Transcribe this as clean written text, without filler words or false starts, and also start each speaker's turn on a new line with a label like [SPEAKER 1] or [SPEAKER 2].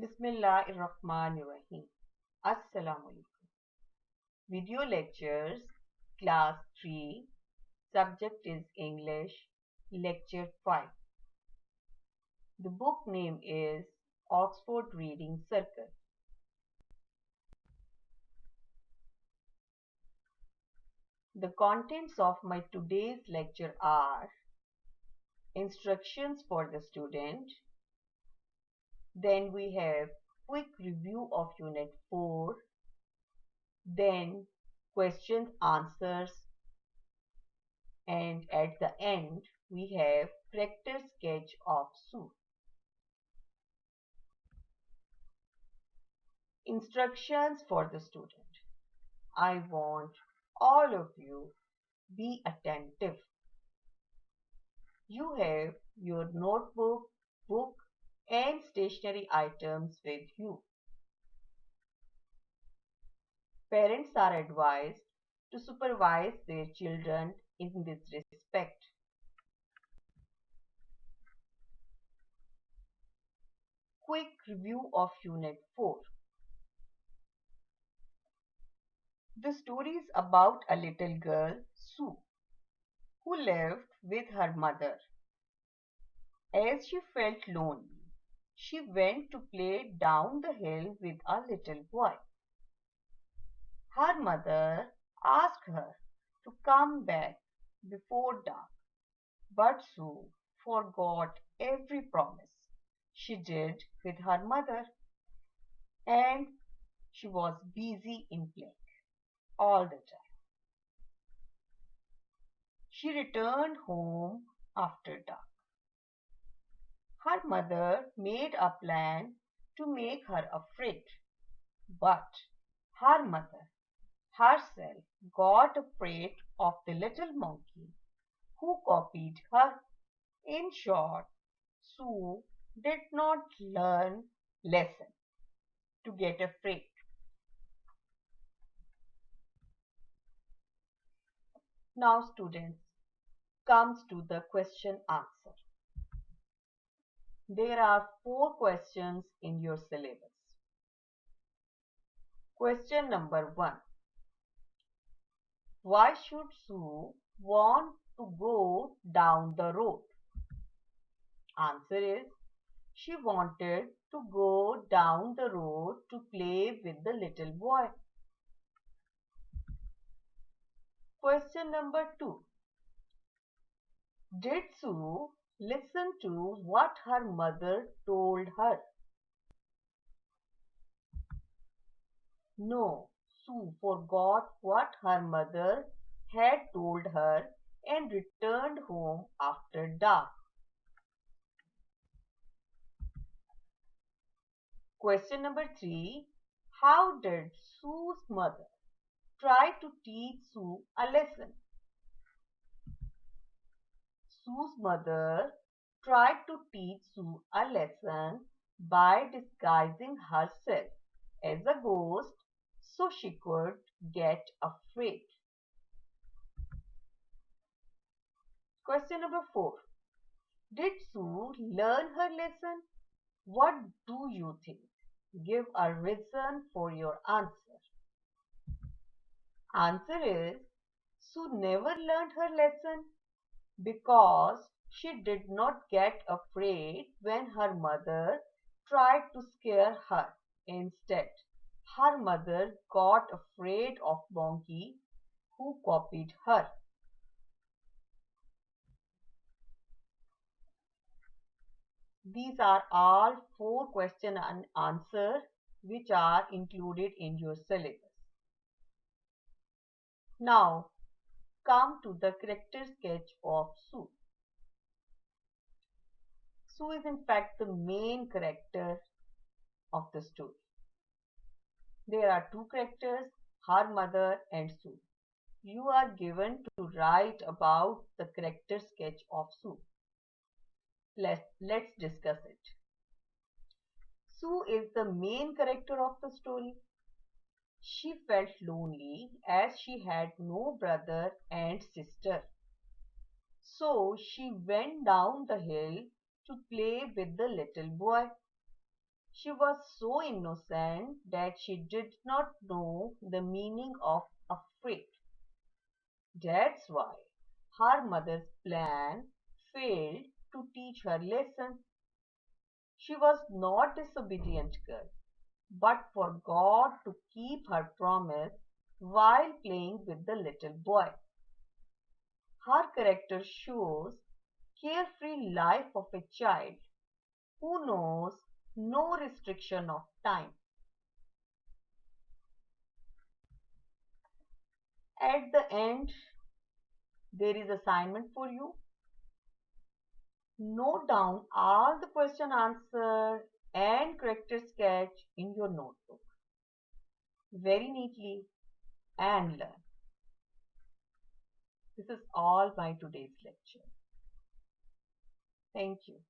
[SPEAKER 1] Bismillahirrahmanirrahim. Assalamu alaikum. Video lectures, class 3, subject is English, lecture 5. The book name is Oxford Reading Circle. The contents of my today's lecture are instructions for the student. Then we have quick review of Unit 4. Then questions, answers, and at the end we have character sketch of Sue. Instructions for the student. I want all of you be attentive. You have your notebook, book and stationery items with you. Parents are advised to supervise their children in this respect. Quick review of Unit 4. The story is about a little girl, Sue, who lived with her mother. As she felt lonely, she went to play down the hill with a little boy. Her mother asked her to come back before dark, but Sue forgot every promise she did with her mother, and she was busy in playing all the time. She returned home after dark. Her mother made a plan to make her afraid, but her mother herself got afraid of the little monkey who copied her. In short, Sue did not learn lesson to get afraid. Now students, comes to the question answer. There are 4 questions in your syllabus. Question number 1. Why should Sue want to go down the road? Answer is, she wanted to go down the road to play with the little boy. Question number 2. Did Sue listen to what her mother told her? No, Sue forgot what her mother had told her and returned home after dark. Question number 3. How did Sue's mother try to teach Sue a lesson? Sue's mother tried to teach Sue a lesson by disguising herself as a ghost so she could get afraid. Question number 4. Did Sue learn her lesson? What do you think? Give a reason for your answer. Answer is, Sue never learned her lesson because she did not get afraid when her mother tried to scare her. Instead, her mother got afraid of Monkey who copied her. These are all 4 question and answer which are included in your syllabus. Now, come to the character sketch of Sue. Sue is in fact the main character of the story. There are 2 characters, her mother and Sue. You are given to write about the character sketch of Sue. Let's discuss it. Sue is the main character of the story. She felt lonely as she had no brother and sister. So she went down the hill to play with the little boy. She was so innocent that she did not know the meaning of afraid. That's why her mother's plan failed to teach her lesson. She was not disobedient girl, but forgot to keep her promise while playing with the little boy. Her character shows carefree life of a child who knows no restriction of time. At the end, there is assignment for you. Note down all the question answer and character sketch in your notebook very neatly and learn. This is all by today's lecture. Thank you.